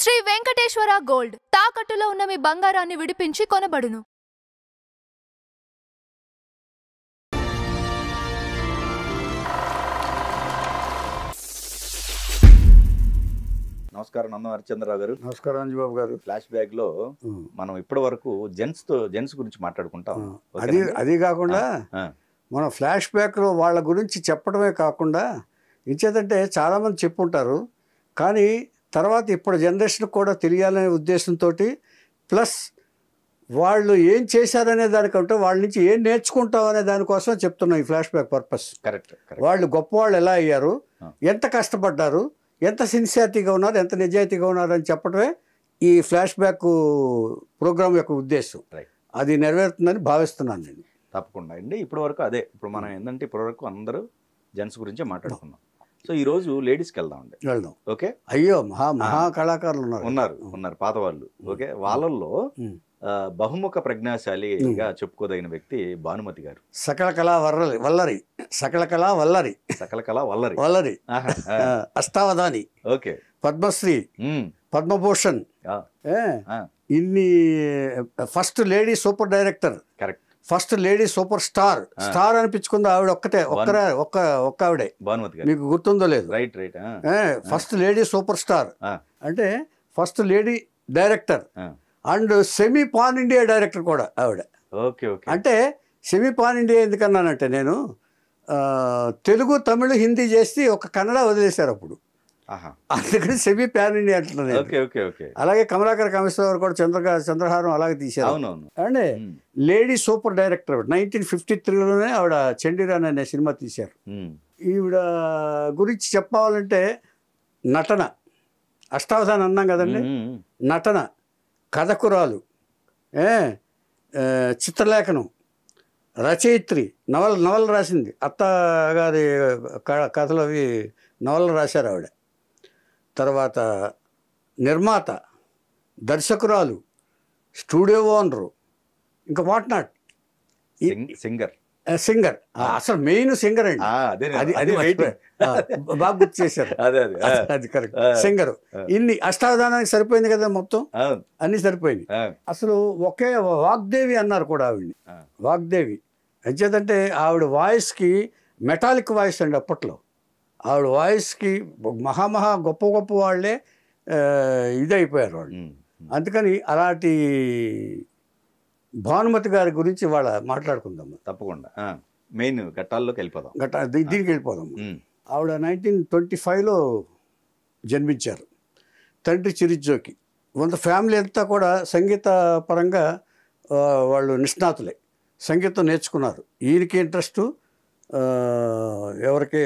Shri Venkateswara gold తాకట్టులో ఉన్న మీ బంగారాన్ని విడిపించి కొనబడును. నమస్కారం నందం హరిచంద్రరావు గారు. నమస్కారం అంజబాబు గారు. ఫ్లాష్ బ్యాక్ లో మనం ఇప్పటి వరకు జెంట్స్ గురించి మాట్లాడుకుంటాం. అది కాకుండా మన ఫ్లాష్ బ్యాక్ లో వాళ్ళ గురించి చెప్పడమే కాకుండా ఇంచేదంటే చాలా మంది చెప్పుంటారు, కానీ తర్వాత ఇప్పుడు జనరేషన్ కూడా తెలియాలనే ఉద్దేశంతో ప్లస్ వాళ్ళు ఏం చేశారనే దానికంటే వాళ్ళ నుంచి ఏం నేర్చుకుంటాం అనే దానికోసం చెప్తున్నాం ఈ ఫ్లాష్ బ్యాక్ పర్పస్. కరెక్ట్. వాళ్ళు గొప్పవాళ్ళు ఎలా అయ్యారు, ఎంత కష్టపడ్డారు, ఎంత సిన్సియారిటీగా ఉన్నారు, ఎంత నిజాయితీగా ఉన్నారు అని చెప్పడమే ఈ ఫ్లాష్ బ్యాక్ ప్రోగ్రామ్ యొక్క ఉద్దేశం. అది నెరవేరుతుందని భావిస్తున్నాను నేను. తప్పకుండా అండి. ఇప్పటి వరకు అదే, ఇప్పుడు మనం ఏంటంటే ఇప్పటి వరకు అందరూ జెంట్స్ గురించే మాట్లాడుకున్నాం. సో ఈ రోజు లేడీస్కి వెళ్దాం. ఓకే. అయ్యో మహా కళాకారులు ఉన్నారు పాత వాళ్ళు. ఓకే. వాళ్ళల్లో బహుముఖ ప్రజ్ఞాశాలిగా చెప్పుకోదగిన వ్యక్తి భానుమతి గారు. సకల కళా వల్లరి అష్టావధాని, ఓకే, పద్మశ్రీ, పద్మభూషణ్, ఇన్ని first lady super director, correct, first lady superstar అనిపించుకుంది ఆవిడ ఒక్క ఆవిడే. భానుమతి గారు మీకు గుర్తుందో లేదు? Right. First lady superstar అంటే first lady director and semi pan India director కూడా ఆవిడ. ఓకే. అంటే సెమీ పాన్ ఇండియా ఎందుకన్నానంటే, నేను తెలుగు, తమిళ, హిందీ చేసి ఒక కన్నడ వదిలేశారు అప్పుడు, అందుకని సెమీ పాన్ ఇండియా అంటున్నాను. అలాగే కమలాకర్ కామేశ్వరరావు కూడా చంద్రహారం అలాగే తీశారు. అంటే లేడీ సూపర్ డైరెక్టర్ 1953లోనే ఆవిడ చండీరాన్ అనే సినిమా తీశారు. ఈవిడ గురించి చెప్పాలంటే నటన, అష్టావధానం అన్నాం కదండి, నటన, కథకురాలు, చిత్రలేఖనం, రచయిత్రి, నవల రాసింది. అత్తగారి కథలు అవి నవలలు రాశారు ఆవిడ. తర్వాత నిర్మాత, దర్శకురాలు, స్టూడియో ఓనరు, ఇంకా వాట్ నాట్, సింగర్, అసలు మెయిన్ సింగర్ అండి. అది బాగా గుర్తు చేశారు, అది కరెక్ట్. సింగర్. ఇన్ని అష్టావధానానికి సరిపోయింది కదా, మొత్తం అన్ని సరిపోయింది. అసలు ఒకే వాగ్దేవి అన్నారు కూడా ఆవిడ్ని, వాగ్దేవి. ఎంచేతంటే ఆవిడ వాయిస్కి మెటాలిక్ వాయిస్ అండి. అప్పట్లో ఆవిడ వాయిస్కి మహా గొప్ప వాళ్ళే ఇదైపోయారు వాళ్ళు. అందుకని అలాంటి భానుమతి గారి గురించి వాళ్ళ మాట్లాడుకుందాం. తప్పకుండా మెయిన్ ఘట్టాల్లోకి వెళ్ళిపోదాం. దీనికి వెళ్ళిపోదాం. ఆవిడ 1925లో జన్మించారు. తండ్రి చిరుజ్జోకి. వంద ఫ్యామిలీ అంతా కూడా సంగీత పరంగా వాళ్ళు నిష్ణాతులే, సంగీతం నేర్చుకున్నారు. ఈయనకి ఇంట్రెస్టు, ఎవరికి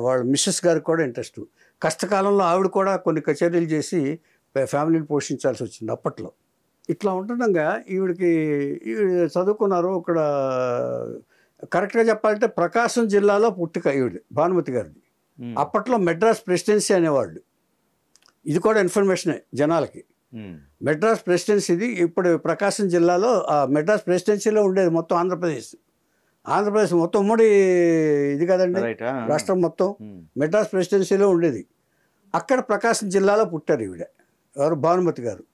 వాళ్ళ మిస్సెస్ గారికి కూడా ఇంట్రెస్టు. కష్టకాలంలో ఆవిడ కూడా కొన్ని కచేరీలు చేసి ఫ్యామిలీని పోషించాల్సి వచ్చింది అప్పట్లో. ఇట్లా ఉంటుండగా ఈవిడ చదువుకున్నారు. ఇక్కడ కరెక్ట్గా చెప్పాలంటే ప్రకాశం జిల్లాలో పుట్టిక ఈవిడ, భానుమతి గారిది. అప్పట్లో మెడ్రాస్ ప్రెసిడెన్సీ అనేవాళ్ళు. ఇది కూడా ఇన్ఫర్మేషనే జనాలకి. మెడ్రాస్ ప్రెసిడెన్సీది ఇప్పుడు ప్రకాశం జిల్లాలో, మెడ్రాస్ ప్రెసిడెన్సీలో ఉండేది మొత్తం ఆంధ్రప్రదేశ్ మొత్తం ఉమ్మడి ఇది కదండి, రాష్ట్రం మొత్తం మెడ్రాస్ ప్రెసిడెన్సీలో ఉండేది. అక్కడ ప్రకాశం జిల్లాలో పుట్టారు ఈవిడ. ఎవరు? భానుమతి గారు.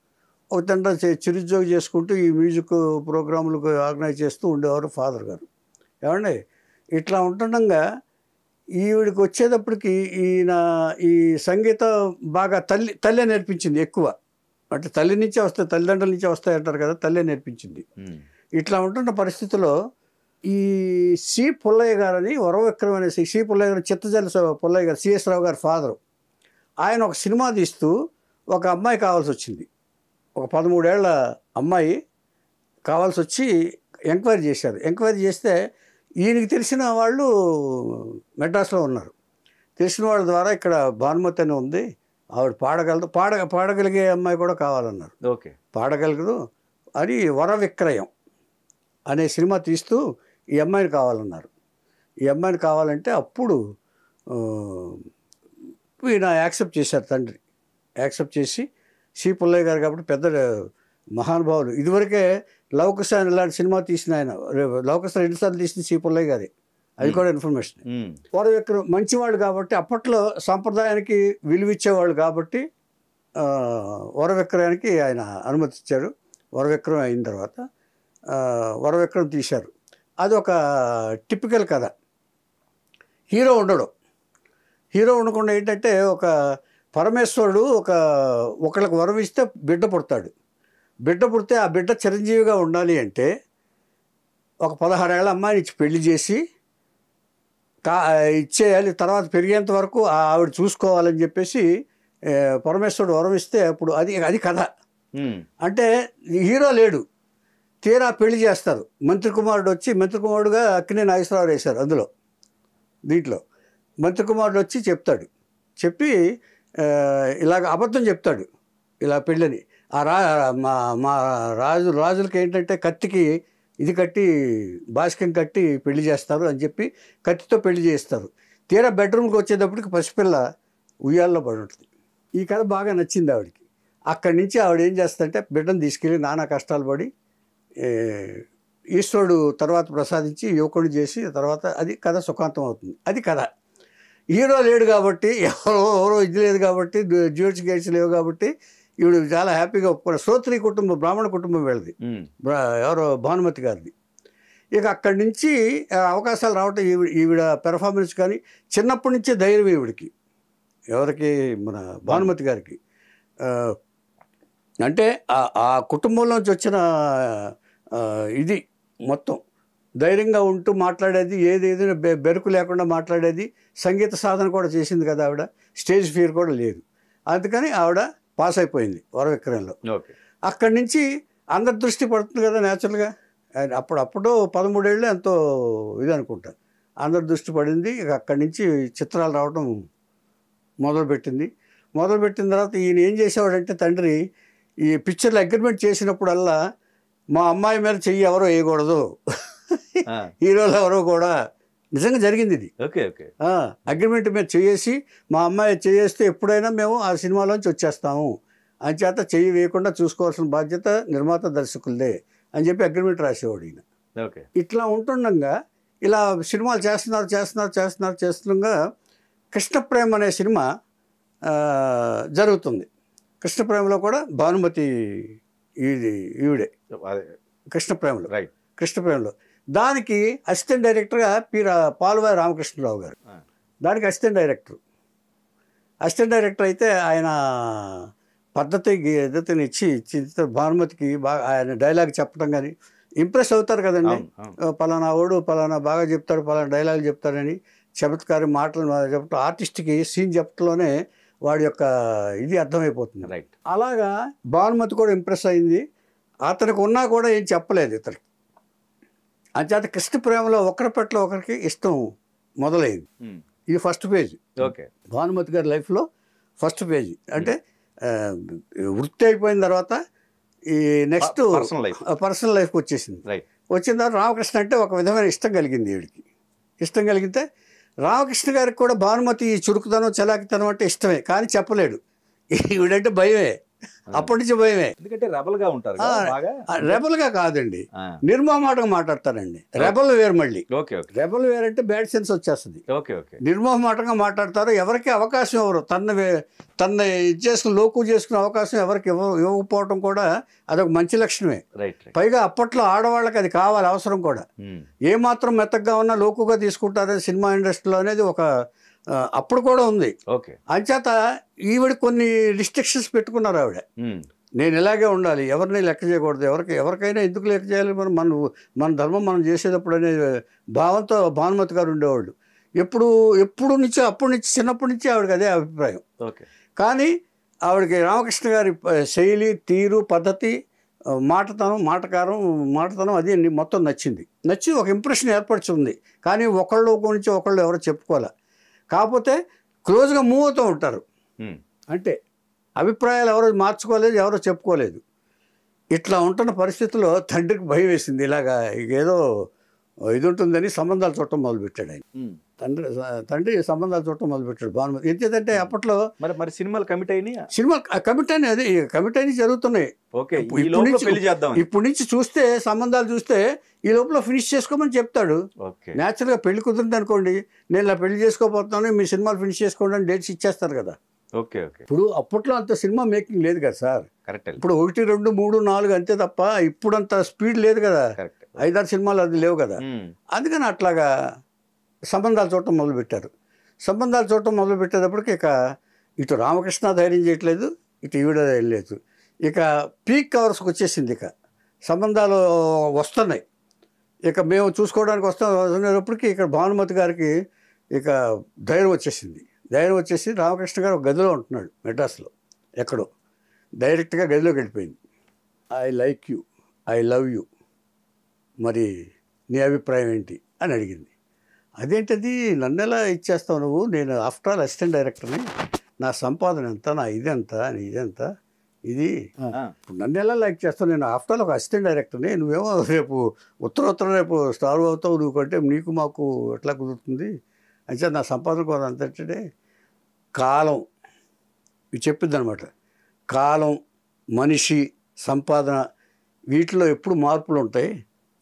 ఒక తండ్రి చిరుద్యోగి చేసుకుంటూ ఈ మ్యూజిక్ ప్రోగ్రాములకు ఆర్గనైజ్ చేస్తూ ఉండేవారు ఫాదర్ గారు. ఏమండి, ఇట్లా ఉంటుండగా ఈవిడికి వచ్చేటప్పటికి ఈయన ఈ సంగీతం బాగా తల్లే నేర్పించింది ఎక్కువ. అంటే తల్లి నుంచే వస్తాయి, తల్లిదండ్రుల నుంచే వస్తాయి అంటారు కదా, తల్లే నేర్పించింది. ఇట్లా ఉంటున్న పరిస్థితుల్లో ఈ సి పుల్లయ్య గారని, వరవిక్రమ్ అనే సి పుల్లయ్య గారు, చిత్తజల్లి పుల్లయ్య గారు, సిఎస్ రావు గారి ఫాదరు. ఆయన ఒక సినిమా తీస్తూ ఒక అమ్మాయి కావాల్సి వచ్చింది. ఒక 13 ఏళ్ల అమ్మాయి కావాల్సి వచ్చి ఎంక్వైరీ చేశారు. ఎంక్వైరీ చేస్తే ఈయనకి తెలిసిన వాళ్ళు మెడ్రాస్లో ఉన్నారు. తెలిసిన వాళ్ళ ద్వారా ఇక్కడ భానుమతి అని ఉంది, ఆవిడ పాడగలదు, పాడగలిగే అమ్మాయి కూడా కావాలన్నారు. ఓకే, పాడగలదు అని వరవిక్రయం అనే సినిమా తీస్తూ ఈ అమ్మాయిని కావాలన్నారు. ఈ అమ్మాయిని కావాలంటే అప్పుడు ఈయన యాక్సెప్ట్ చేశారు. తండ్రి యాక్సెప్ట్ చేసి, సి పుల్లయ్య గారు కాబట్టి పెద్ద మహానుభావులు. ఇదివరకే లవకుశ ఇలాంటి సినిమా తీసిన ఆయన, లవకుశ 2 సార్లు తీసిన సి పుల్లయ్య గారే, అది కూడా ఇన్ఫర్మేషన్. వారు మంచివాళ్ళు కాబట్టి, అప్పట్లో సాంప్రదాయానికి విలువిచ్చేవాళ్ళు కాబట్టి వర విక్రయానికి ఆయన అనుమతి ఇచ్చాడు. వర విక్రయం అయిన తర్వాత వర విక్రయం తీశారు. అది ఒక టిపికల్ కథ. హీరో ఉండడు. హీరో ఉండకుండా ఏంటంటే ఒక పరమేశ్వరుడు ఒకళ్ళకి వరం ఇస్తే బిడ్డ పుడతాడు. బిడ్డ పుడితే ఆ బిడ్డ చిరంజీవిగా ఉండాలి అంటే ఒక 16 ఏళ్ళ అమ్మాయిని ఇచ్చి పెళ్లి చేసి ఇచ్చేయాలి. తర్వాత పెరిగేంత వరకు ఆవిడ చూసుకోవాలని చెప్పేసి పరమేశ్వరుడు వరం ఇస్తే అప్పుడు అది కథ. అంటే హీరో లేడు, తీరా పెళ్లి చేస్తారు. మంత్రి కుమారుడు వచ్చి, మంత్రి కుమారుడుగా అక్కినే నాగేశ్వరరావు వేశారు అందులో. దీంట్లో మంత్రి కుమారుడు వచ్చి చెప్తాడు. చెప్పి ఇలాగ అబద్ధం చెప్తాడు ఇలా పెళ్ళని. మా రాజులకి ఏంటంటే కత్తికి ఇది కట్టి బాస్కం కట్టి పెళ్లి చేస్తారు అని చెప్పి కత్తితో పెళ్లి చేస్తారు. తీరా బెడ్రూమ్కి వచ్చేటప్పటికి పసిపిల్ల ఉయ్యాల్లో పడి ఉంటుంది. ఈ కథ బాగా నచ్చింది ఆవిడకి. అక్కడి నుంచి ఆవిడ ఏం చేస్తుందంటే బిడ్డను తీసుకెళ్ళి నానా కష్టాలు పడి ఈశ్వరుడు తర్వాత ప్రసాదించి యువకుడు చేసి తర్వాత అది కథ సుఖాంతం అవుతుంది. అది కథ. హీరో లేడు కాబట్టి, ఎవరో ఇది లేదు కాబట్టి, జ్యూట్స్ గేట్స్ లేవు కాబట్టి ఈవిడ చాలా హ్యాపీగా ఒప్పుకున్నారు. శ్రోత్రి కుటుంబం, బ్రాహ్మణ కుటుంబం వీళ్ళది, ఎవరో భానుమతి గారిది. ఇక అక్కడి నుంచి అవకాశాలు రావటం ఈవిడ పెర్ఫార్మెన్స్ కానీ చిన్నప్పటి నుంచే ధైర్యం ఈవిడికి. ఎవరికి? మన భానుమతి గారికి. అంటే ఆ కుటుంబంలోంచి వచ్చిన ఇది మొత్తం ధైర్యంగా ఉంటూ మాట్లాడేది, ఏదేదైనా బెరుకు లేకుండా మాట్లాడేది. సంగీత సాధన కూడా చేసింది కదా ఆవిడ. స్టేజ్ ఫియర్ కూడా లేదు. అందుకని ఆవిడ పాస్ అయిపోయింది వర విక్రయంలో. అక్కడి నుంచి అందరి దృష్టి పడుతుంది కదా న్యాచురల్గా. అప్పుడు 13 ఏళ్ళు ఎంతో ఇది అనుకుంటా, అందరి దృష్టి పడింది. ఇక అక్కడి నుంచి చిత్రాలు రావడం మొదలుపెట్టింది. మొదలుపెట్టిన తర్వాత ఈయన ఏం చేసేవాడంటే తండ్రి ఈ పిక్చర్లు అగ్రిమెంట్ చేసినప్పుడల్లా మా అమ్మాయి మీద చెయ్యి ఎవరో వేయకూడదు, హీరోలు ఎవరో కూడా. నిజంగా జరిగింది ఇది. అగ్రిమెంట్ మీద చేసి మా అమ్మాయి చేస్తే ఎప్పుడైనా మేము ఆ సినిమాలోంచి వచ్చేస్తాము, అంచేత చెయ్యి వేయకుండా చూసుకోవాల్సిన బాధ్యత నిర్మాత దర్శకులదే అని చెప్పి అగ్రిమెంట్ రాసేవాడు ఈయన. ఇట్లా ఉంటుండగా ఇలా సినిమాలు చేస్తుండగా కృష్ణప్రేమ అనే సినిమా జరుగుతుంది. కృష్ణప్రేమలో కూడా భానుమతి ఈవిడే కృష్ణప్రేమలో. దానికి అసిస్టెంట్ డైరెక్టర్గా పాలువాయి రామకృష్ణరావు గారు దానికి అసిస్టెంట్ డైరెక్టర్ అయితే ఆయన పద్ధతిని ఇచ్చి భానుమతికి బాగా ఆయన డైలాగ్ చెప్పడం కానీ ఇంప్రెస్ అవుతారు కదండి. పలానా వాడు పలానా బాగా చెప్తాడు, పలానా డైలాగ్ చెప్తాడని చమత్కారి మాటలు చెప్పడం, ఆర్టిస్ట్కి సీన్ చెప్పడంలోనే వాడి యొక్క ఇది అర్థమైపోతుంది. అలాగా భానుమతి కూడా ఇంప్రెస్ అయింది. అతనికి ఉన్నా కూడా ఏం చెప్పలేదు ఇతనికి. అంచేత కృష్ణ ప్రేమలో ఒకరి పట్ల ఒకరికి ఇష్టం మొదలైంది. ఇది ఫస్ట్ పేజ్ భానుమతి గారి లైఫ్లో. ఫస్ట్ పేజ్ అంటే వృత్తి అయిపోయిన తర్వాత ఈ నెక్స్ట్ పర్సనల్ లైఫ్కి వచ్చేసింది. వచ్చిన తర్వాత రామకృష్ణ అంటే ఒక విధమైన ఇష్టం కలిగింది ఈవిడికి. ఇష్టం కలిగితే రామకృష్ణ గారికి కూడా భానుమతి చురుకుతనం చలాకితనం అంటే ఇష్టమే, కానీ చెప్పలేడు. ఈవిడంటే భయమే, అప్పటి నుంచి భయమే. ఎందుకంటే రెబల్గా ఉంటారు. రెబల్గా కాదండి, నిర్మోహమాటంగా మాట్లాడతారండి. రెబల్ వేరు. మళ్ళీ రెబల్ వేరంటే బ్యాడ్ సెన్స్ వచ్చేస్తుంది. నిర్మోహమాటంగా మాట్లాడతారు. ఎవరికి అవకాశం ఎవరు తన ఇది చేసుకుని లోకు చేసుకునే అవకాశం ఎవరికి ఇవ్వకపోవడం కూడా అదొక మంచి లక్షణమే. పైగా అప్పట్లో ఆడవాళ్ళకి అది కావాలి, అవసరం కూడా. ఏమాత్రం మెత్తగా ఉన్నా లోకుగా తీసుకుంటారు సినిమా ఇండస్ట్రీలో అనేది ఒక అప్పుడు కూడా ఉంది. అంచేత ఈవిడ కొన్ని రిస్ట్రిక్షన్స్ పెట్టుకున్నారు ఆవిడ. నేను ఇలాగే ఉండాలి, ఎవరిని లెక్క చేయకూడదు, ఎవరికైనా ఎందుకు లెక్క చేయాలి, మన ధర్మం మనం చేసేటప్పుడు అనే భావంతో భానుమతి గారు ఉండేవాళ్ళు. అప్పటి నుంచి చిన్నప్పటి నుంచి ఆవిడకి అదే అభిప్రాయం. కానీ ఆవిడకి రామకృష్ణ గారి శైలి, తీరు, పద్ధతి, మాటతనం అది మొత్తం నచ్చి ఒక ఇంప్రెషన్ ఏర్పరచుంది. కానీ ఒకళ్ళు గురించి ఒకళ్ళు ఎవరో చెప్పుకోలే. కాకపోతే క్లోజ్గా మూవ్ అవుతూ ఉంటారు. అంటే అభిప్రాయాలు ఎవరో మార్చుకోలేదు, ఎవరో చెప్పుకోలేదు. ఇట్లా ఉంటున్న పరిస్థితుల్లో తండ్రికి భయం వేసింది. ఇలాగా ఏదో ఇది ఉంటుందని సంబంధాలు చూడటం మొదలుపెట్టాడు ఆయన. తండ్రి సంబంధాలు చూడటం మొదలుపెట్టాడు భానుమతి. ఎందుకంటే అప్పట్లో మరి సినిమాలు కమిట్ అయినాయి. అదే కమిట్ అయినాయి జరుగుతున్నాయి. ఇప్పుడు నుంచి చూస్తే సంబంధాలు చూస్తే ఈ లోపల ఫినిష్ చేసుకోమని చెప్తాడు. న్యాచురల్గా పెళ్లి కుదిరింది అనుకోండి, నేను ఇలా పెళ్లి చేసుకోబోతున్నాను, మీ సినిమాలు ఫినిష్ చేసుకోండి అని డేట్స్ ఇచ్చేస్తారు కదా. ఓకే ఓకే ఇప్పుడు అప్పట్లో అంత సినిమా మేకింగ్ లేదు కదా సార్. కరెక్ట్. ఇప్పుడు 1, 2, 3, 4 అంతే తప్ప ఇప్పుడు అంత స్పీడ్ లేదు కదా. కరెక్ట్. 5, 6 సినిమాలు అది లేవు కదా. అందుకని అట్లాగా సంబంధాలు చూడటం మొదలుపెట్టారు. సంబంధాలు చూడటం మొదలుపెట్టేటప్పటికి ఇక ఇటు రామకృష్ణ ధైర్యం చేయట్లేదు, ఇటు ఈవిడ ధైర్యం లేదు. ఇక పీక్ అవర్స్కి వచ్చేసింది. ఇక సంబంధాలు వస్తున్నాయి, ఇక మేము చూసుకోవడానికి వస్తున్నప్పటికీ ఇక్కడ భానుమతి గారికి ఇక ధైర్యం వచ్చేసింది. ధైర్యం వచ్చేసి రామకృష్ణ గారు ఒక గదిలో ఉంటున్నాడు మెడ్రాస్లో ఎక్కడో. డైరెక్ట్గా గదిలోకి వెళ్ళిపోయింది. I like you, I love you, మరి నీ అభిప్రాయం ఏంటి అని అడిగింది. అదేంటది, నన్ను ఎలా ఇచ్చేస్తావు నువ్వు, నేను ఆఫ్టర్ ఆల్ అసిస్టెంట్ డైరెక్టర్ని, నా సంపాదన ఎంత, నా ఇదెంత, నీ ఇదెంత, ఇది నన్ను ఎలా లైక్ చేస్తావు, నేను ఆఫ్టర్ ఆల్ ఒక అసిస్టెంట్ డైరెక్టర్ని, నువ్వేమో రేపు ఉత్తరం రేపు స్టార్ అవుతావు, నువ్వు కంటే నీకు మాకు ఎట్లా కుదురుతుంది అంటే నా సంపాదన కూడా అంతటే కాలం ఇవి చెప్పింది అనమాట. కాలం, మనిషి, సంపాదన వీటిలో ఎప్పుడు మార్పులు ఉంటాయి,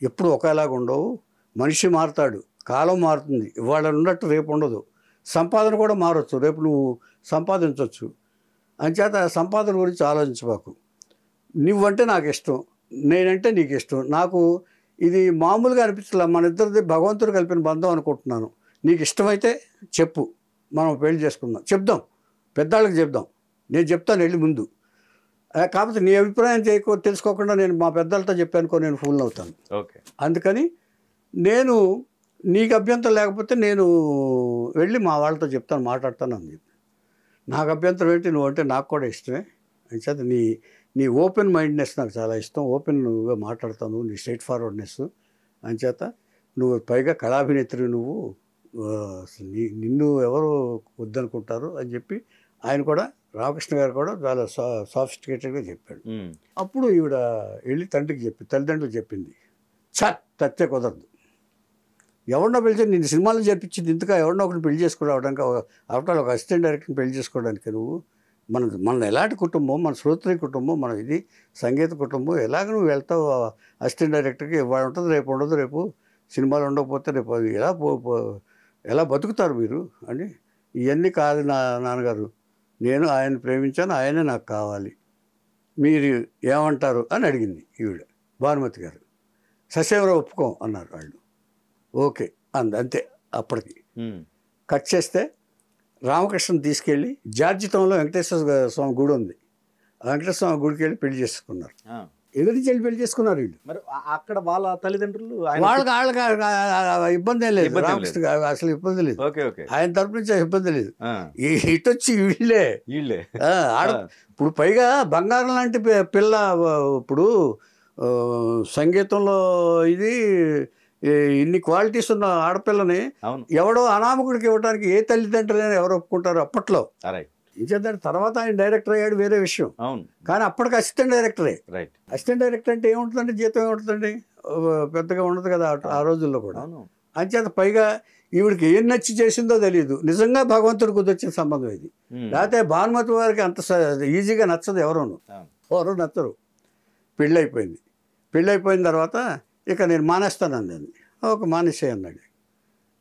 ఎప్పుడు ఒకేలాగా ఉండవు. మనిషి మారుతాడు, కాలం మారుతుంది, ఇవాళ ఉన్నట్టు రేపు ఉండదు. సంపాదన కూడా మారచ్చు, రేపు నువ్వు సంపాదించవచ్చు. అంచేత సంపాదన గురించి ఆలోచించబాకు. నువ్వంటే నాకు ఇష్టం, నేనంటే నీకు ఇష్టం. నాకు ఇది మామూలుగా అనిపించలే, మన ఇద్దరిది భగవంతుడు కలిపిన బంధం అనుకుంటున్నాను. నీకు ఇష్టమైతే చెప్పు, మనం పెళ్లి చేసుకుందాం, చెప్దాం, పెద్దవాళ్ళకి చెప్దాం, నేను చెప్తాను వెళ్ళి ముందు. కాకపోతే నీ అభిప్రాయం తెలుసుకోకుండా నేను మా పెద్దలతో చెప్పానుకో నేను ఫూల్ అవుతాను. ఓకే. అందుకని నేను నీకు అభ్యంతరం లేకపోతే నేను వెళ్ళి మా వాళ్ళతో చెప్తాను, మాట్లాడతాను అని చెప్పి. నాకు అభ్యంతరం ఏంటి, నువ్వు అంటే నాకు కూడా ఇష్టమే. అంచేత నీ ఓపెన్ మైండ్నెస్ నాకు చాలా ఇష్టం, ఓపెన్గా మాట్లాడతాను, నీ స్ట్రైట్ ఫార్వర్డ్నెస్. అంచేత నువ్వు పైగా కళాభినేత్రి, నువ్వు అసలు నిన్ను ఎవరు వద్దనుకుంటారు అని చెప్పి ఆయన కూడా, రామకృష్ణ గారు కూడా చాలా సాఫిస్టికేటెడ్గా చెప్పాడు. అప్పుడు ఈవిడ వెళ్ళి తల్లిదండ్రులకు చెప్పింది, తత్తే కుదరదు, ఎవరినో పిలిచి నిన్ను సినిమాలు చేర్పించింది ఇంతగా, ఎవరినో ఒకటి పెళ్లి చేసుకోవడానికి, ఆఫ్టర్ ఒక అసిస్టెంట్ డైరెక్టర్ని పెళ్లి చేసుకోవడానికి నువ్వు మన ఎలాంటి కుటుంబం, మన శ్రోత్రి కుటుంబం, మన ఇది సంగీత కుటుంబం, ఎలాగ నువ్వు వెళ్తావు అసిస్టెంట్ డైరెక్టర్కి, ఇవాళ ఉంటుంది రేపు ఉండదు, రేపు సినిమాలు ఉండకపోతే రేపు ఎలా బతుకుతారు మీరు అని. ఇవన్నీ కాదు నాన్నగారు, నేను ఆయన ప్రేమించాను, ఆయనే నాకు కావాలి, మీరు ఏమంటారు అని అడిగింది ఈవిడ, భానుమతి గారు. ససేవరం ఒప్పుకోం అన్నారు వాళ్ళు. ఓకే అంతే. అప్పటికి కట్ చేస్తే రామకృష్ణని తీసుకెళ్ళి జార్జిటంలో వెంకటేశ్వర స్వామి గుడి ఉంది, వెంకటేశ్వర స్వామి గుడికి వెళ్ళి పెళ్లి చేసుకున్నారు. ఎదురించి వెళ్ళి పెళ్లి చేసుకున్నారు వీళ్ళు. మరి అక్కడ వాళ్ళ తల్లిదండ్రులు వాళ్ళకి ఇబ్బంది ఏం లేదు, రామకృష్ణ అసలు ఇబ్బంది లేదు, ఆయన తరపు నుంచి ఇబ్బంది లేదు. ఇటు వచ్చి వీళ్ళే ఆడ. ఇప్పుడు పైగా బంగారం లాంటి పిల్ల, ఇప్పుడు సంగీతంలో ఇది ఇన్ని క్వాలిటీస్ ఉన్న ఆడపిల్లని ఎవడో అనామకుడికి ఇవ్వడానికి ఏ తల్లిదండ్రులైనా ఎవరు ఒప్పుకుంటారు అప్పట్లో. ఇంకేంటంటే తర్వాత ఆయన డైరెక్టర్ అయ్యాడు, వేరే విషయం. కానీ అప్పటికి అసిస్టెంట్ డైరెక్టరే. అసిస్టెంట్ డైరెక్టర్ అంటే ఏముంటుందండి, జీతం ఏముంటుందండి, పెద్దగా ఉండదు కదా ఆ రోజుల్లో కూడా. అంచేత పైగా ఈవిడికి ఏం నచ్చి చేసిందో తెలియదు, నిజంగా భగవంతుడికి కుదొచ్చిన సంబంధం ఇది. లేకపోతే భానుమతి వారికి అంత ఈజీగా నచ్చదు, ఎవరు నచ్చరు. పెళ్ళైపోయింది. పెళ్ళైపోయిన తర్వాత ఇక నేను మానేస్తానండి, ఒక మానేసే అన్నాడు.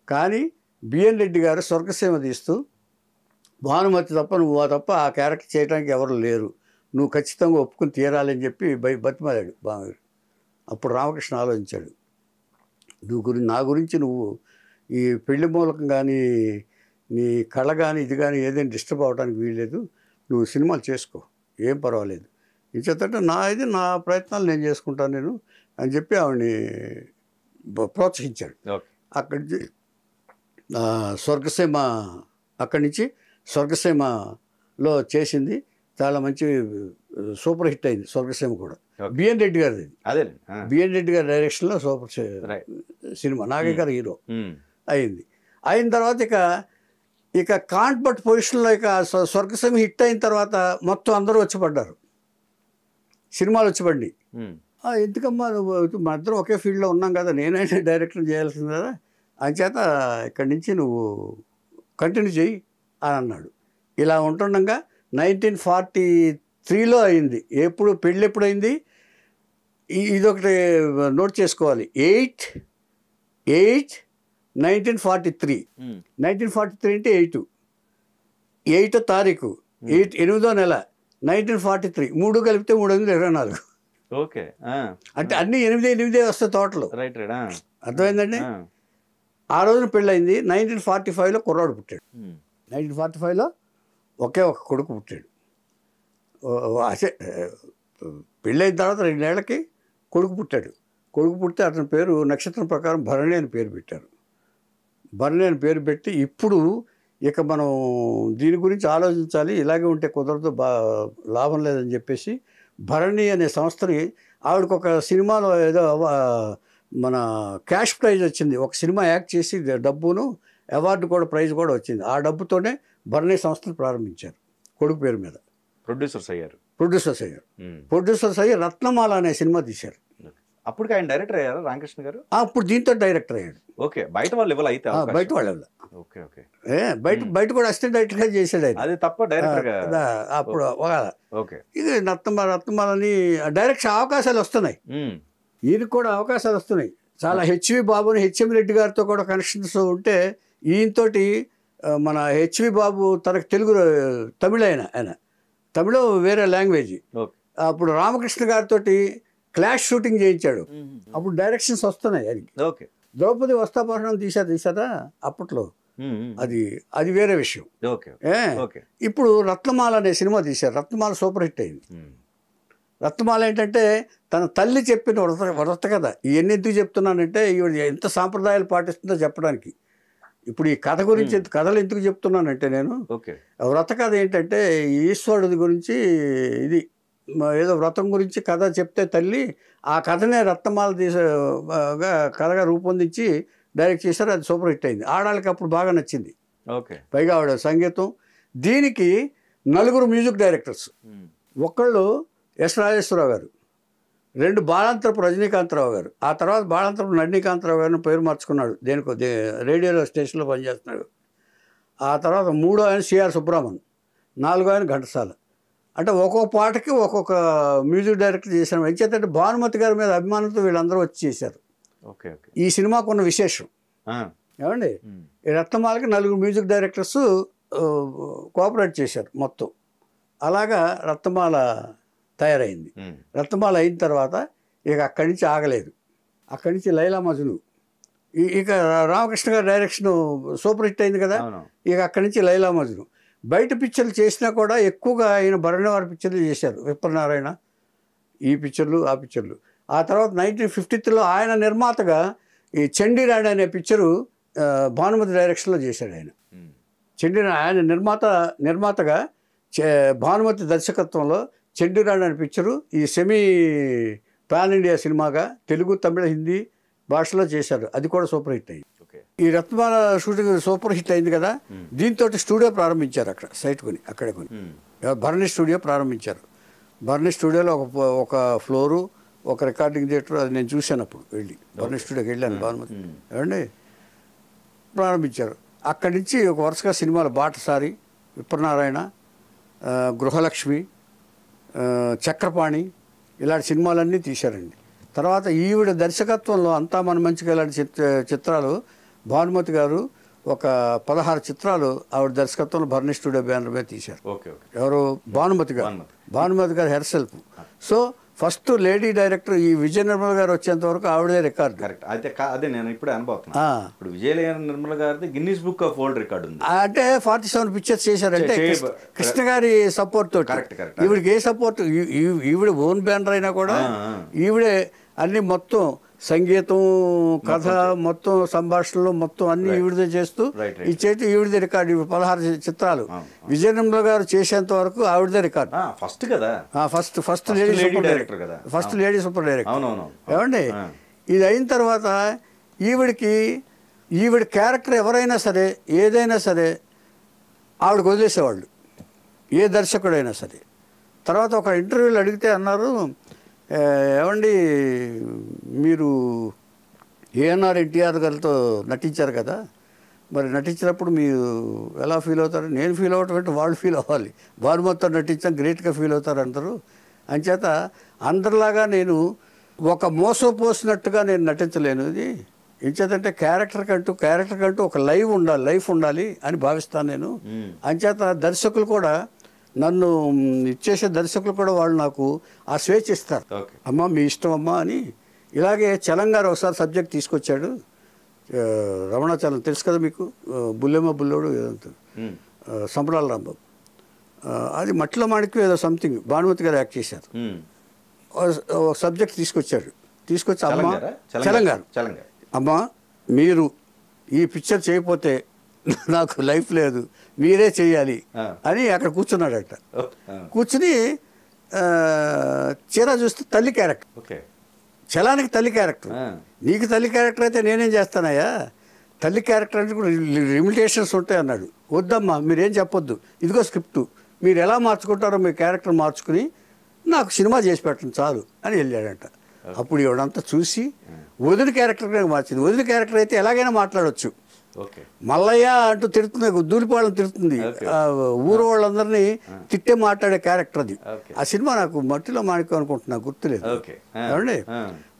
కానీ బిఎన్ రెడ్డి గారు స్వర్గసీమ తీస్తూ, భానుమతి తప్ప నువ్వు తప్ప ఆ క్యారెక్టర్ చేయడానికి ఎవరు లేరు, నువ్వు ఖచ్చితంగా ఒప్పుకుని తీరాలని చెప్పి బతిమాలాడు బాగారు. అప్పుడు రామకృష్ణ ఆలోచించాడు, నా గురించి నువ్వు ఈ పెళ్లి మూలకం కానీ నీ కళ కానీ ఇది కానీ ఏదైనా డిస్టర్బ్ అవ్వడానికి వీల్లేదు, నువ్వు సినిమాలు చేసుకో, ఏం పర్వాలేదు, ఇంచేతంటే నా ప్రయత్నాలు నేను చేసుకుంటాను నేను అని చెప్పి ఆవిడని ప్రోత్సహించాడు. అక్కడి నుంచి స్వర్గసీమ, అక్కడి నుంచి స్వర్గసీమలో చేసింది, చాలా మంచి సూపర్ హిట్ అయింది స్వర్గసీమ కూడా. బిఎన్ రెడ్డి గారిది, బిఎన్ రెడ్డి గారి డైరెక్షన్లో సూపర్ సినిమా, నాగయ్య గారు హీరో అయింది. అయిన తర్వాత ఇక కాంట్ బట్ పొజిషన్లో ఇక స్వర్గసీమ హిట్ అయిన తర్వాత మొత్తం అందరూ వచ్చి పడ్డారు, సినిమాలు వచ్చి పడి. ఎందుకమ్మా నువ్వు, మా ఇద్దరం ఒకే ఫీల్డ్లో ఉన్నాం కదా, నేనైనా డైరెక్టర్ చేయాల్సింది కదా, అంచేత ఇక్కడి నుంచి నువ్వు కంటిన్యూ చేయి అని అన్నాడు. ఇలా ఉంటుండగా 1943లో అయింది. పెళ్ళి ఎప్పుడైంది ఇదొకటి నోట్ చేసుకోవాలి, 8/8/1943. 1943 అంటే 8వ తారీఖు 8వ నెల 1943, 3 కలిపితే 324. ఓకే. అంటే అన్ని 8 వస్తాయి తోటలు. Right right. అర్థమైందండి. ఆ రోజున పెళ్ళయింది. 1945లో కుర్రాడు పుట్టాడు. 1945లో ఒకే ఒక కొడుకు పుట్టాడు. అసే పెళ్ళైన తర్వాత 2 ఏళ్లకి కొడుకు పుట్టాడు. కొడుకు పుడితే అతని పేరు నక్షత్రం ప్రకారం భరణి అని పేరు పెట్టారు. భరణి అని పేరు పెట్టి ఇప్పుడు ఇక మనం దీని గురించి ఆలోచించాలి, ఇలాగే ఉంటే కుదరదు, లాభం లేదని చెప్పేసి భరణి అనే సంస్థని ఆవిడకు ఒక సినిమాలో ఏదో మన క్యాష్ ప్రైజ్ వచ్చింది. ఒక సినిమా యాక్ట్ చేసి డబ్బును అవార్డు కూడా ప్రైజ్ కూడా వచ్చింది. ఆ డబ్బుతోనే భరణి సంస్థను ప్రారంభించారు కొడుకు పేరు మీద. ప్రొడ్యూసర్స్ అయ్యారు. ప్రొడ్యూసర్స్ అయ్యి రత్నమాల అనే సినిమా తీశారు. అప్పుడు ఆయన డైరెక్టర్ అయ్యారు రామకృష్ణ గారు. అప్పుడు దీంతో డైరెక్టర్ అయ్యాడు. ఓకే. బయట వాళ్ళు ఇవ్వాలి అయితే. బయట వాళ్ళు ఓకే ఓకే. బయట కూడా అసిస్టెంట్ డైరెక్టర్గా చేశాడు ఆయన. అది తప్ప డైరెక్టర్ అప్పుడు ఓకే. ఇది రత్నమాలని డైరెక్షన్ అవకాశాలు వస్తున్నాయి. ఈయనకు కూడా అవకాశాలు వస్తున్నాయి. చాలా హెచ్వి బాబుని హెచ్ఎం రెడ్డి గారితో కూడా కనెక్షన్స్ ఉంటే ఈయనతోటి మన హెచ్వి బాబు తనకు తమిళ ఆయన తమిళ వేరే లాంగ్వేజ్. అప్పుడు రామకృష్ణ గారితో క్లాష్ షూటింగ్ చేయించాడు. అప్పుడు డైరెక్షన్స్ వస్తున్నాయి. అది ద్రౌపది వస్తాపహరణం తీసారా అప్పట్లో. అది వేరే విషయం. ఇప్పుడు రత్నమాల అనే సినిమా తీశారు. రత్నమాల సూపర్ హిట్ అయింది. రత్నమాల ఏంటంటే తన తల్లి చెప్పిన వ్రత కథ. ఇవన్నీ ఎందుకు చెప్తున్నానంటే ఈవిడ ఎంత సాంప్రదాయాలు పాటిస్తుందో చెప్పడానికి. ఇప్పుడు ఈ కథ గురించి కథలు ఎందుకు చెప్తున్నానంటే నేను వ్రత కథ ఏంటంటే ఈశ్వరుడి గురించి ఇది ఏదో వ్రతం గురించి కథ చెప్తే తల్లి ఆ కథనే రత్నమాల కథగా రూపొందించి డైరెక్ట్ చేశారు. అది సూపర్ హిట్ అయింది. ఆడాళ్ళకి అప్పుడు బాగా నచ్చింది. పైగా ఆవిడ సంగీతం. దీనికి 4 మ్యూజిక్ డైరెక్టర్స్. ఒకళ్ళు ఎస్ రాజేశ్వరరావు గారు, 2 బాలాంతరపు రజనీకాంతరావు గారు. ఆ తర్వాత బాలాంతరపు రజనీకాంతరావు గారిని పేరు మార్చుకున్నాడు. దేనికో రేడియోలో స్టేషన్లో పనిచేస్తున్నాడు. ఆ తర్వాత 3వ ఆయన సిఆర్ సుబ్రహ్మణ్యం, 4వ ఆయన ఘంటసాల. అంటే ఒక్కొక్క పాటకి ఒక్కొక్క మ్యూజిక్ డైరెక్టర్ చేశాను. ఎంచేతంటే భానుమతి గారి మీద అభిమానంతో వీళ్ళందరూ వచ్చి చేశారు. ఈ సినిమాకు ఉన్న విశేషం ఏమండి, ఈ రత్నమాలకి 4 మ్యూజిక్ డైరెక్టర్స్ కోఆపరేట్ చేశారు మొత్తం. అలాగా రత్నమాల తయారైంది. రత్నమాల అయిన తర్వాత ఇక అక్కడి నుంచి ఆగలేదు. అక్కడి నుంచి లైలా మజ్ను. ఇక రామకృష్ణ గారి డైరెక్షన్ సూపర్ హిట్ అయింది కదా. ఇక అక్కడి నుంచి లైలా మజ్ను. బయట పిక్చర్లు చేసినా కూడా ఎక్కువగా ఆయన భరణివారి పిక్చర్లు చేశారు. విప్రనారాయణ, ఈ పిక్చర్లు ఆ పిక్చర్లు. ఆ తర్వాత 1953లో ఆయన నిర్మాతగా ఈ చండీరాణి అనే పిక్చరు భానుమతి డైరెక్షన్లో చేశాడు ఆయన. చండీరాణి ఆయన నిర్మాతగా భానుమతి దర్శకత్వంలో చండీరాణి అనే పిక్చరు ఈ సెమీ పాన్ ఇండియా సినిమాగా తెలుగు, తమిళ, హిందీ భాషలో చేశారు. అది కూడా సూపర్ హిట్ అయింది. ఈ రత్నమాల షూటింగ్ సూపర్ హిట్ అయింది కదా. దీంతో స్టూడియో ప్రారంభించారు. అక్కడ సైట్ కొని అక్కడే కొని భరణి స్టూడియో ప్రారంభించారు. భరణి స్టూడియోలో ఒక ఫ్లోరు, ఒక రికార్డింగ్ థియేటర్. అది నేను చూశాను అప్పుడు వెళ్ళి. భరణి స్టూడియోకి వెళ్ళాను భానుమతి ఏమండి. ప్రారంభించారు. అక్కడి నుంచి ఒక వరుసగా సినిమాలు బాటసారి, విప్రనారాయణ, గృహలక్ష్మి, చక్రపాణి ఇలాంటి సినిమాలన్నీ తీశారండి. తర్వాత ఈవిడ దర్శకత్వంలో అంతా మన మంచిగా ఇలాంటి చిత్రాలు భానుమతి గారు ఒక 16 చిత్రాలు ఆవిడ దర్శకత్వంలో భరణి స్టూడియో బ్యానర్ మీద తీశారు. ఎవరు? భానుమతి గారు హెర్సెల్ఫ్. సో ఫస్ట్ లేడీ డైరెక్టర్ ఈ విజయ నిర్మల గారు వచ్చేంత వరకు ఆవిడే రికార్డు. కరెక్ట్. అయితే అదే నేను ఇప్పుడే అనుభవిస్తున్నా. ఇప్పుడు విజయ నిర్మల గారిది Guinness book of world record ఉంది. అంటే 47 పిక్చర్స్ చేశారంటే కృష్ణ గారి సపోర్ట్ తోటి. ఈవిడికి ఏ సపోర్ట్, ఈవిడ ఓన్ బ్యానర్ అయినా కూడా ఈవిడే అన్ని మొత్తం సంగీతం, కథ, మొత్తం సంభాషణలు మొత్తం అన్ని ఈవిడదే చేస్తూ ఈ చేతి ఈవిడదే రికార్డు. 16 చిత్రాలు విజయ నిర్మల గారు చేసేంత వరకు ఆవిడదే రికార్డు. ఫస్ట్ కదా, ఫస్ట్ లేడీ సూపర్ డైరెక్టర్ కదా, ఫస్ట్ లేడీ సూపర్ డైరెక్టర్ ఏమండి. ఇది అయిన తర్వాత ఈవిడ క్యారెక్టర్ ఎవరైనా సరే, ఏదైనా సరే ఆవిడకి వదిలేసేవాళ్ళు, ఏ దర్శకుడైనా సరే. తర్వాత ఒక ఇంటర్వ్యూలో అడిగితే అన్నారు, ఏమండి మీరు ఏఎన్ఆర్ ఎన్టీఆర్ గారితో నటించారు కదా, మరి నటించినప్పుడు మీరు ఎలా ఫీల్ అవుతారు? నేను ఫీల్ అవ్వటం అంటే వాళ్ళు ఫీల్ అవ్వాలి. వారు మొత్తం నటించాం గ్రేట్గా ఫీల్ అవుతారు అందరూ. అంచేత అందరిలాగా నేను ఒక మోసపోసినట్టుగా నేను నటించలేను. ఇది ఎంచేతంటే క్యారెక్టర్ కంటూ ఒక లైఫ్ ఉండాలి అని భావిస్తాను నేను. అంచేత దర్శకులు కూడా నన్ను ఇచ్చేసే దర్శకులు కూడా వాళ్ళు నాకు ఆ స్వేచ్ఛ ఇస్తారు. అమ్మ మీ ఇష్టం అమ్మా అని. ఇలాగే చలం గారు ఒకసారి సబ్జెక్ట్ తీసుకొచ్చాడు, రమణాచలం తెలుసు కదా మీకు, బుల్లెమ్మ బుల్లోడు ఏదంతా, సంబరాల రాంబాబు, అది మట్టిలో మాణిక్యం ఏదో సంథింగ్ భానుమతి గారు యాక్ట్ చేశారు. సబ్జెక్ట్ తీసుకొచ్చి అమ్మ చలం గారు అమ్మ మీరు ఈ పిక్చర్ చేయకపోతే నాకు లైఫ్ లేదు, మీరే చేయాలి అని అక్కడ కూర్చున్నాడట. కూర్చుని చీర చూస్తే తల్లి క్యారెక్టర్, చలానికి తల్లి క్యారెక్టర్. నీకు తల్లి క్యారెక్టర్ అయితే నేనేం చేస్తానయ్యా, తల్లి క్యారెక్టర్ అంటే కూడా లిమిటేషన్స్ ఉంటాయి అన్నాడు. వద్దమ్మా మీరేం చెప్పొద్దు, ఇదిగో స్క్రిప్టు, మీరు ఎలా మార్చుకుంటారో మీ క్యారెక్టర్ మార్చుకుని నాకు సినిమా చేసి పెట్టండి చాలు అని వెళ్ళాడంట. అప్పుడు ఇవిడంతా చూసి వదిన క్యారెక్టర్ మార్చింది. వదిన క్యారెక్టర్ అయితే ఎలాగైనా మాట్లాడవచ్చు, మల్లయ్య అంటూ తిడుతుంది, దూలిపాళ్ళని తిడుతుంది, ఊరు వాళ్ళందరినీ తిట్టే మాట్లాడే క్యారెక్టర్ అది. ఆ సినిమా నాకు మట్టిలో మాణిక్యం అనుకుంటున్నా, గుర్తులేదు. ఏమండి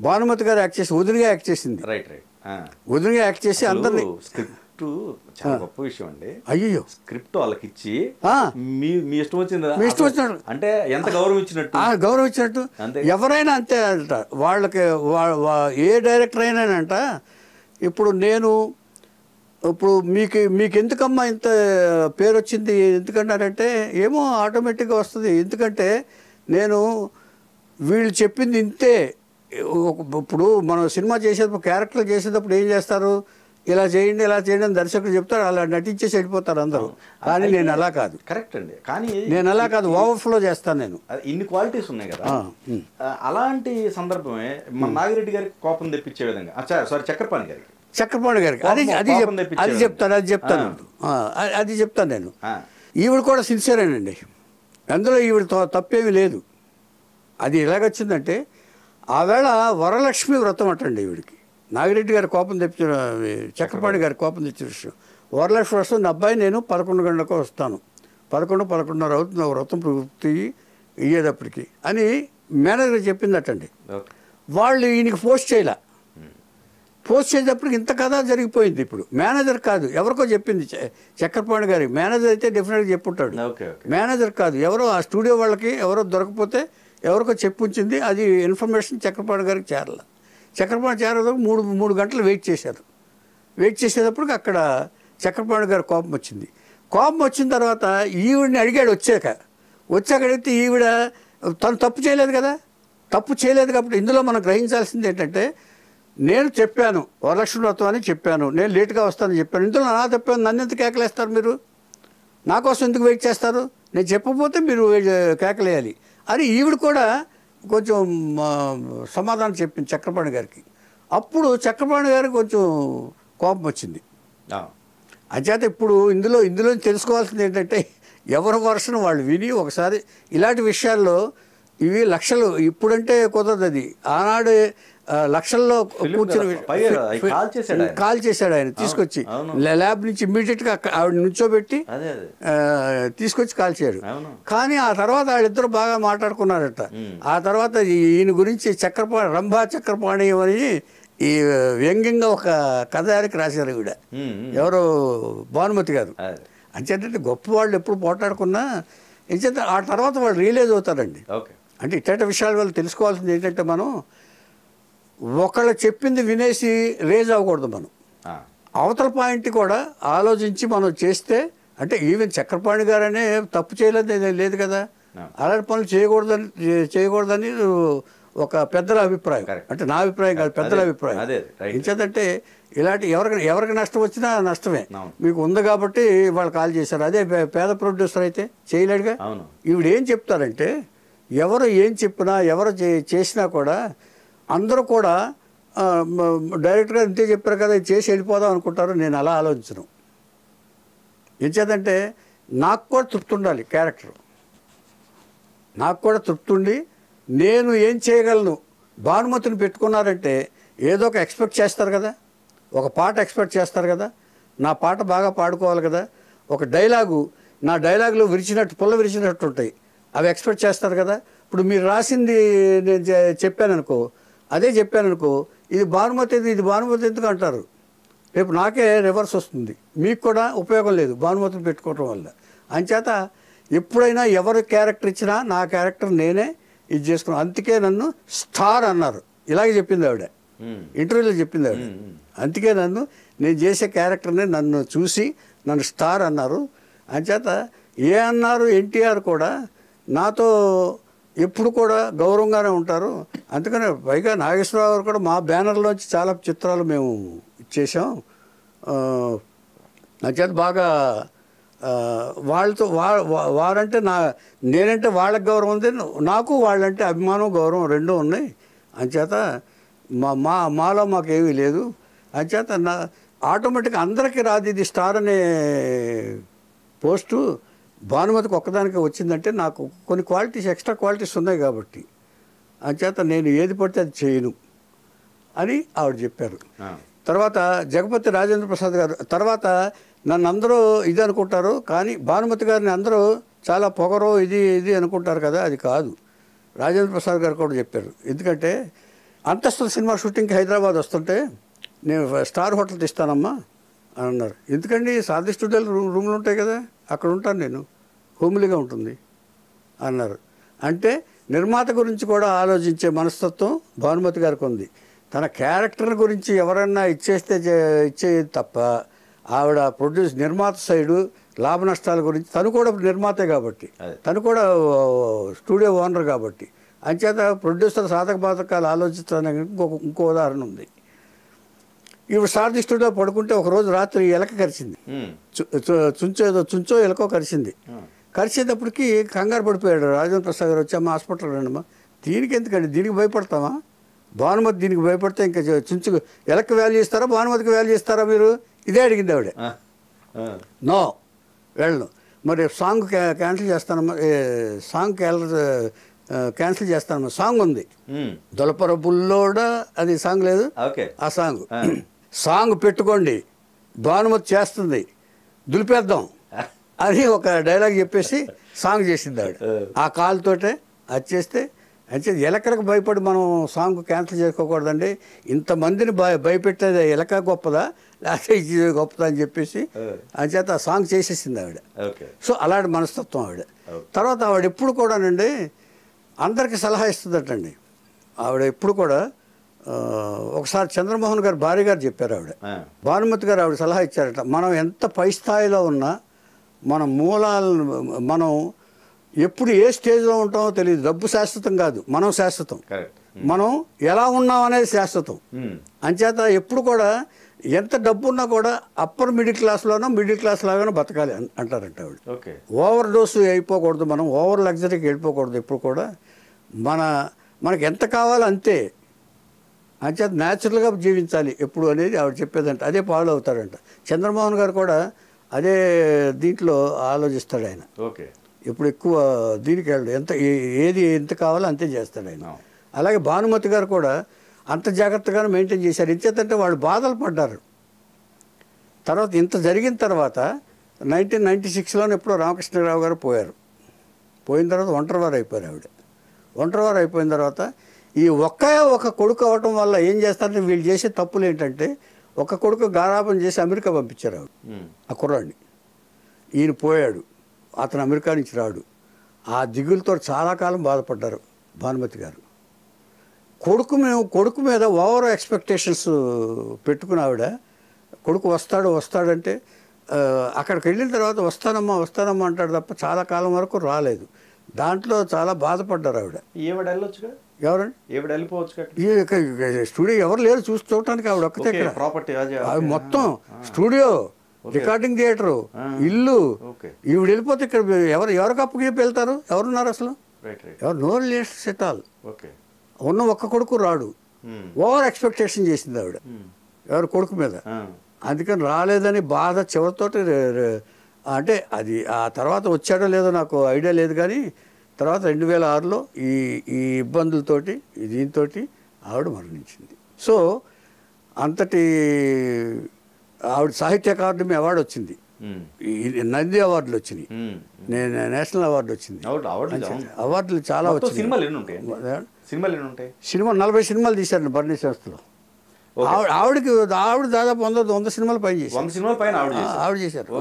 భానుమతి గారు యాక్ట్ చేసి వదినగా యాక్ట్ చేసింది, వదినగా యాక్ట్ చేసి అందరినీ. చాలా గొప్ప విషయం అండి. అయ్యో స్క్రిప్ట్ వాళ్ళకి ఇచ్చి మీ ఇష్టం వచ్చింది అంటే ఎంత గౌరవం ఇచ్చినట్టు. ఎవరైనా అంతే అంట వాళ్ళకి. ఏ డైరెక్టర్ అయినా అంట, ఇప్పుడు మీకు ఎందుకమ్మా ఇంత పేరు వచ్చింది ఎందుకంటారంటే, ఏమో ఆటోమేటిక్గా వస్తుంది. ఎందుకంటే నేను వీళ్ళు చెప్పింది ఇంతే. ఇప్పుడు మనం సినిమా చేసేటప్పుడు క్యారెక్టర్లు చేసేటప్పుడు ఏం చేస్తారు, ఇలా చేయండి అని దర్శకులు చెప్తారు, అలా నటించేసి వెళ్ళిపోతారు అందరూ. కానీ నేను అలా కాదు. కరెక్ట్ అండి. కానీ నేను అలా కాదు, ఓవర్ఫ్లో చేస్తాను నేను. ఇన్ని క్వాలిటీస్ ఉన్నాయి కదా. అలాంటి సందర్భమే మన నాగిరెడ్డి గారికి కోపం తెప్పించే విధంగా, చక్రపాణి గారికి అది చెప్తాను నేను. ఈవిడ కూడా సిన్సియరేనండి, అందులో ఈవిడ తప్పేమీ లేదు. అది ఎలాగొచ్చిందంటే, ఆవేళ వరలక్ష్మి వ్రతం అంటండి ఈవిడికి. నాగిరెడ్డి గారి కోపం తెప్పించిన, చక్రపాణి గారి కోపం తెచ్చిన విషయం. వరలక్ష్మి వస్తుంది, అబ్బాయి నేను 11 గంటలకు వస్తాను, 11:30 అవుతుంది వ్రతం పూర్తి అయ్యేటప్పటికి అని మేనేజర్ చెప్పిందటండి. వాళ్ళు ఈయనకి పోస్ట్ చేసేటప్పటికి ఇంత కథ జరిగిపోయింది. ఇప్పుడు మేనేజర్ కాదు, ఎవరికో చెప్పింది చక్రపాణి గారికి. మేనేజర్ అయితే డెఫినెట్గా చెప్పుంటాడు, మేనేజర్ కాదు, ఎవరో ఆ స్టూడియో వాళ్ళకి ఎవరో దొరకపోతే ఎవరికో చెప్పుంచింది. అది ఇన్ఫర్మేషన్ చక్రపాణి గారికి చేరాల. చక్రపాణి చేరేటప్పుడు 3 గంటలు వెయిట్ చేశారు. వెయిట్ చేసేటప్పటికి అక్కడ చక్రపాణి గారు కోపం వచ్చిన తర్వాత ఈవిడిని అడిగాడు. వచ్చాక అడిగితే ఈవిడ తను తప్పు చేయలేదు కాబట్టి ఇందులో మనం గ్రహించాల్సింది ఏంటంటే, నేను చెప్పాను వరలక్ష్మి వ్రతం అని చెప్పాను, నేను లేట్గా వస్తానని చెప్పాను, ఇందులో నా తప్పాను, నన్ను ఎందుకు కేకలేస్తారు మీరు, నా కోసం ఎందుకు వెయిట్ చేస్తారు, నేను చెప్పకపోతే మీరు కేకలేయాలి అని ఈవిడ కూడా కొంచెం సమాధానం చెప్పింది చక్రపాణి గారికి. అప్పుడు చక్రపాణి గారికి కొంచెం కోపం వచ్చింది. అంచేత ఇప్పుడు ఇందులో తెలుసుకోవాల్సింది ఏంటంటే, ఎవరి వర్షను వాళ్ళు విని ఒకసారి ఇలాంటి విషయాల్లో ఇవి లక్షలు, ఇప్పుడంటే కుదరదు, అది ఆనాడు లక్షల్లో కూర్చొని కాల్ చేశాడు ఆయన తీసుకొచ్చి ల్యాబ్ నుంచి ఇమ్మీడియట్గా ఆవిడ నుంచోబెట్టి తీసుకొచ్చి కాల్ చేయడు. కానీ ఆ తర్వాత వాళ్ళిద్దరు బాగా మాట్లాడుకున్నారట. ఆ తర్వాత ఈయన గురించి రంభా చక్రపాణి అని ఈ వ్యంగ్యంగా ఒక కథానికి రాశారు ఈవిడ, ఎవరో భానుమతి గారు. అంచేతంటే గొప్ప వాళ్ళు ఎప్పుడు పోట్లాడుకున్నా ఎంచేత ఆ తర్వాత వాళ్ళు రియలైజ్ అవుతారండి. అంటే ఇట్లాంటి విషయాలు వాళ్ళు తెలుసుకోవాల్సింది ఏంటంటే, మనం ఒకళ్ళు చెప్పింది వినేసి రేజ్ అవ్వకూడదు. మనం అవతల పాయింట్ కూడా ఆలోచించి మనం చేస్తే, అంటే ఈవెన్ చక్రపాణి గారనే తప్పు లేదు కదా, అలాంటి పనులు చేయకూడదని ఒక పెద్దల అభిప్రాయం. అంటే నా అభిప్రాయం కాదు, పెద్దల అభిప్రాయం. ఎంచేతంటే ఇలాంటి ఎవరికి నష్టం వచ్చినా నష్టమే. మీకు ఉంది కాబట్టి వాళ్ళు కాల్ చేశారు. అదే పేద ప్రొడ్యూసర్ అయితే చేయలేడుగా. ఈవిడ ఏం చెప్తారంటే, ఎవరు ఏం చెప్పినా ఎవరు చేసినా కూడా అందరూ కూడా డైరెక్ట్గా ఇంతే చెప్పారు కదా చేసి వెళ్ళిపోదాం అనుకుంటారు. నేను అలా ఆలోచించను. ఎంచేదంటే నాకు కూడా తృప్తి ఉండాలి, క్యారెక్టర్ నాకు కూడా తృప్తి ఉండి నేను ఏం చేయగలను. భానుమతిని పెట్టుకున్నారంటే ఏదో ఒక ఎక్స్పెక్ట్ చేస్తారు కదా, ఒక పాట ఎక్స్పెక్ట్ చేస్తారు కదా, నా పాట బాగా పాడుకోవాలి కదా, ఒక డైలాగు, నా డైలాగులో పుల్ల విరిచినట్టు ఉంటాయి, అవి ఎక్స్పెక్ట్ చేస్తారు కదా. ఇప్పుడు మీరు రాసింది నేను చెప్పాననుకో, అదే చెప్పాననుకో, ఇది భానుమతి ఎందుకు అంటారు. రేపు నాకే రివర్స్ వస్తుంది, మీకు కూడా ఉపయోగం లేదు భానుమతిని పెట్టుకోవడం వల్ల. అంచేత ఎప్పుడైనా ఎవరి క్యారెక్టర్ ఇచ్చినా నా క్యారెక్టర్ నేనే ఇది చేసుకున్నాను, అందుకే నన్ను స్టార్ అన్నారు. ఇలాగే చెప్పింది ఆవిడ, ఇంటర్వ్యూలో చెప్పింది ఆవిడ. అందుకే నేను చేసే క్యారెక్టర్ని నన్ను చూసి నన్ను స్టార్ అన్నారు. అంచేత అన్నారు ఎన్టీఆర్ కూడా నాతో ఎప్పుడు కూడా గౌరవంగానే ఉంటారు. అందుకనే పైగా నాగేశ్వరరావు గారు కూడా మా బ్యానర్లోంచి చాలా చిత్రాలు మేము చేసాం. అంచేత బాగా వాళ్ళతో వారంటే నేనంటే వాళ్ళకి గౌరవం ఉంది, నాకు వాళ్ళంటే అభిమానం గౌరవం రెండూ ఉన్నాయి. అంచేత మాలో మాకేమీ లేదు. అంచేత ఆటోమేటిక్గా అందరికీ రాదు ఇది స్టార్ అనే పోస్టు. భానుమతికి ఒక్కదానికి వచ్చిందంటే నాకు కొన్ని క్వాలిటీస్ ఎక్స్ట్రా క్వాలిటీస్ ఉన్నాయి కాబట్టి అంచేత నేను ఏది పడితే అది చేయను అని ఆవిడ చెప్పారు. తర్వాత జగపతి రాజేంద్ర ప్రసాద్ గారు తర్వాత నన్ను అందరూ ఇది అనుకుంటారు, కానీ భానుమతి గారిని అందరూ చాలా పొగరో ఇది అనుకుంటారు కదా, అది కాదు. రాజేంద్ర ప్రసాద్ గారు కూడా చెప్పారు. ఎందుకంటే అంతస్తుల సినిమా షూటింగ్కి హైదరాబాద్ వస్తుంటే నేను స్టార్ హోటల్ తీస్తానమ్మా అని అన్నారు. ఎందుకండి సారథి స్టూడియోలు రూమ్లు ఉంటాయి కదా, అక్కడ ఉంటాను నేను, హోమ్లీగా ఉంటుంది అన్నారు. అంటే నిర్మాత గురించి కూడా ఆలోచించే మనస్తత్వం భానుమతి గారికి ఉంది. తన క్యారెక్టర్ గురించి ఎవరన్నా ఇచ్చేది తప్ప ఆవిడ నిర్మాత సైడు లాభ నష్టాల గురించి, తను కూడా నిర్మాతే కాబట్టి, తను కూడా స్టూడియో ఓనర్ కాబట్టి, అంచేత ప్రొడ్యూసర్ సాధక బాధకాలు ఆలోచించడానికి ఇంకో ఉదాహరణ ఉంది. ఇప్పుడు సారథి స్టూడియో పడుకుంటే ఒకరోజు రాత్రి ఎలక కరిచింది, చుంచో ఎలకో కరిచింది. కరిచేటప్పటికి కంగారు పడిపోయాడు రాజేంద్ర ప్రసాద్ గారు. వచ్చామా హాస్పిటల్ రండమ్మా. దీనికి ఎందుకండి, దీనికి భయపడతామా? భానుమతి దీనికి భయపడితే ఇంకా ఎలక్కి వాల్యూ ఇస్తారా, భానుమతికి వాల్యూ ఇస్తారా మీరు? ఇదే అడిగింది ఆవిడ. నో వెళ్ళను. మరి సాంగ్ క్యాన్సిల్ చేస్తానమ్మా, సాంగ్ క్యాన్సిల్ చేస్తానమ్మా. సాంగ్ ఉంది దొలపర బుల్లోడా, అది సాంగ్ లేదు, ఆ సాంగ్ పెట్టుకోండి, భానుమతి చేస్తుంది, దులిపేద్దాం అని ఒక డైలాగ్ చెప్పేసి సాంగ్ చేసింది ఆవిడ. ఆ కాలుతోటే అది చేస్తే అంటే ఎలకలకు భయపడి మనం సాంగ్ క్యాన్సిల్ చేసుకోకూడదండి. ఇంతమందిని భయపెట్టేది ఎలక గొప్పదా లేకపోతే ఇది గొప్పదా అని చెప్పేసి అంచేత ఆ సాంగ్ చేసేసింది ఆవిడ. సో అలాంటి మనస్తత్వం ఆవిడ. తర్వాత ఆవిడ ఎప్పుడు కూడానండి అందరికీ సలహా ఇస్తుందటండి. ఆవిడ ఎప్పుడు కూడా ఒకసారి చంద్రమోహన్ గారు భార్య గారు చెప్పారు, ఆవిడ భానుమతి గారు ఆవిడ సలహా ఇచ్చారట. మనం ఎంత పై స్థాయిలో ఉన్నా మన మూలాలను మనం ఎప్పుడు ఏ స్టేజ్లో ఉంటామో తెలియదు. డబ్బు శాశ్వతం కాదు, మనం శాశ్వతం. మనం ఎలా ఉన్నాం అనేది శాశ్వతం. అంచేత ఎప్పుడు కూడా ఎంత డబ్బు ఉన్నా కూడా అప్పర్ మిడిల్ క్లాస్లోనో మిడిల్ క్లాస్ లాగానో బతకాలి అంటారంట ఆవిడ. ఓవర్ డోసు అయిపోకూడదు, మనం ఓవర్ లగ్జరీకి వెళ్ళిపోకూడదు. ఎప్పుడు కూడా మనకి ఎంత కావాలో అంతే, అంచేత న్యాచురల్గా జీవించాలి ఎప్పుడు అనేది ఆవిడ చెప్పేదంట. అదే ఫాలో అవుతాడంట. చంద్రమోహన్ గారు కూడా అదే దీంట్లో ఆలోచిస్తాడు ఆయన. ఇప్పుడు ఎక్కువ దీనికి వెళ్ళడు, ఏది ఎంత కావాలో అంతే చేస్తాడు ఆయన. అలాగే భానుమతి గారు కూడా అంత జాగ్రత్తగానే మెయింటైన్ చేశారు. ఇంచేతంటే వాళ్ళు బాధలు పడ్డారు. తర్వాత ఇంత జరిగిన తర్వాత 1996లోనే ఎప్పుడో రామకృష్ణరావు గారు పోయారు. పోయిన తర్వాత ఒంటరివారు అయిపోయారు ఆవిడ. ఒంటరివారు అయిపోయిన తర్వాత ఈ ఒక కొడుకు అవ్వటం వల్ల ఏం చేస్తారంటే వీళ్ళు చేసే తప్పులు ఏంటంటే ఒక కొడుకు గారాబం చేసి అమెరికా పంపించారు ఆవిడ, ఆ కుర్రాడిని. ఈయన పోయాడు, అతను అమెరికా నుంచి రాడు. ఆ దిగులతో చాలా కాలం బాధపడ్డారు భానుమతి గారు. కొడుకు మీద ఓవర్ ఎక్స్పెక్టేషన్స్ పెట్టుకుని ఆవిడ, కొడుకు వస్తాడంటే అక్కడికి వెళ్ళిన తర్వాత వస్తానమ్మా అంటాడు తప్ప చాలా కాలం వరకు రాలేదు. దాంట్లో చాలా బాధపడ్డారు ఆవిడ. ఎవరండి స్టూడియో ఎవరు లేరు చూడటానికి, ఆవిడ ఒక్కతే. మొత్తం స్టూడియో, రికార్డింగ్ థియేటరు, ఇల్లు. ఈవిడ వెళ్ళిపోతే ఇక్కడ ఎవరికి అప్పగిప్పి వెళ్తారు? ఎవరున్నారు అసలు? ఎవరు? No relations at all. ఉన్న ఒక్క కొడుకు రాడు. ఓవర్ ఎక్స్పెక్టేషన్ చేసింది ఆవిడ ఎవరు కొడుకు మీద. అందుకని రాలేదని బాధ చివరితోటి, అంటే అది ఆ తర్వాత వచ్చాడో లేదో నాకు ఐడియా లేదు, కానీ తర్వాత 2006లో ఈ ఇబ్బందులతోటి దీంతో ఆవిడ మరణించింది. సో అంతటి ఆవిడ సాహిత్య అకాడమీ అవార్డు వచ్చింది, నంది అవార్డులు వచ్చినాయి, నేషనల్ అవార్డు వచ్చింది. అవార్డులు చాలా వచ్చినాయి. సినిమా 40 సినిమాలు తీశారు బర్నీ సంస్థలో. ఆవిడ దాదాపు 100 సినిమాలు పైన చేశారు. ఆవిడ చేశారు.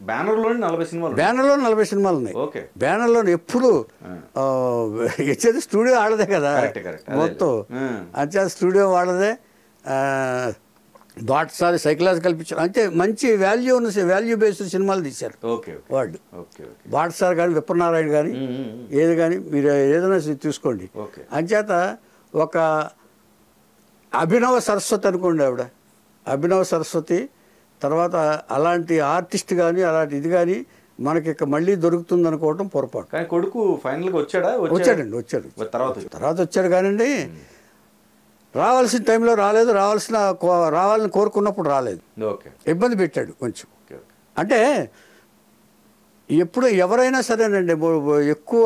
బ్యానర్లో 40 సినిమాలు బ్యానర్లో 40 సినిమాలు ఉన్నాయి. ఓకే. బ్యానర్లో ఎప్పుడు ఇచ్చేది స్టూడియో ఆడదే కదా కరెక్ట్. మొత్తం. అంతే స్టూడియో వాడదే. బాట్సారి సైకలాజికల్ పిక్చర్ అంటే మంచి వాల్యూ బేస్డ్ సినిమాలు తీశారు వాళ్ళు. బాట్సార్ కానీ విప్రనారాయణ కానీ ఏది కానీ మీరు ఏదైనా తీసుకోండి. అంచేత ఒక అభినవ సరస్వతి అనుకోండి, ఆవిడ అభినవ సరస్వతి. తర్వాత అలాంటి ఆర్టిస్ట్ కానీ అలాంటి ఇది కానీ మనకి ఇక మళ్ళీ దొరుకుతుంది అనుకోవటం పొరపాటు. కానీ కొడుకు ఫైనల్గా వచ్చాడు తర్వాత వచ్చాడు కానండి. రావాల్సిన టైంలో రాలేదు, రావాలని కోరుకున్నప్పుడు రాలేదు, ఇబ్బంది పెట్టాడు కొంచెం. అంటే ఎప్పుడు ఎవరైనా సరేనండి ఎక్కువ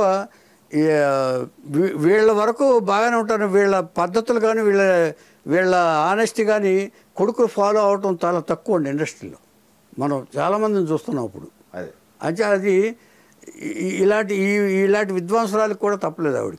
వీళ్ళ వరకు బాగానే ఉంటారు, వీళ్ళ పద్ధతులు కానీ వీళ్ళ ఆనెస్టీ కానీ కొడుకులు ఫాలో అవటం చాలా తక్కువ అండి ఇండస్ట్రీలో. మనం చాలామందిని చూస్తున్నాం ఇప్పుడు. అంటే అది ఇలాంటి విద్వాంసరాలకు కూడా తప్పలేదు ఆవిడకి.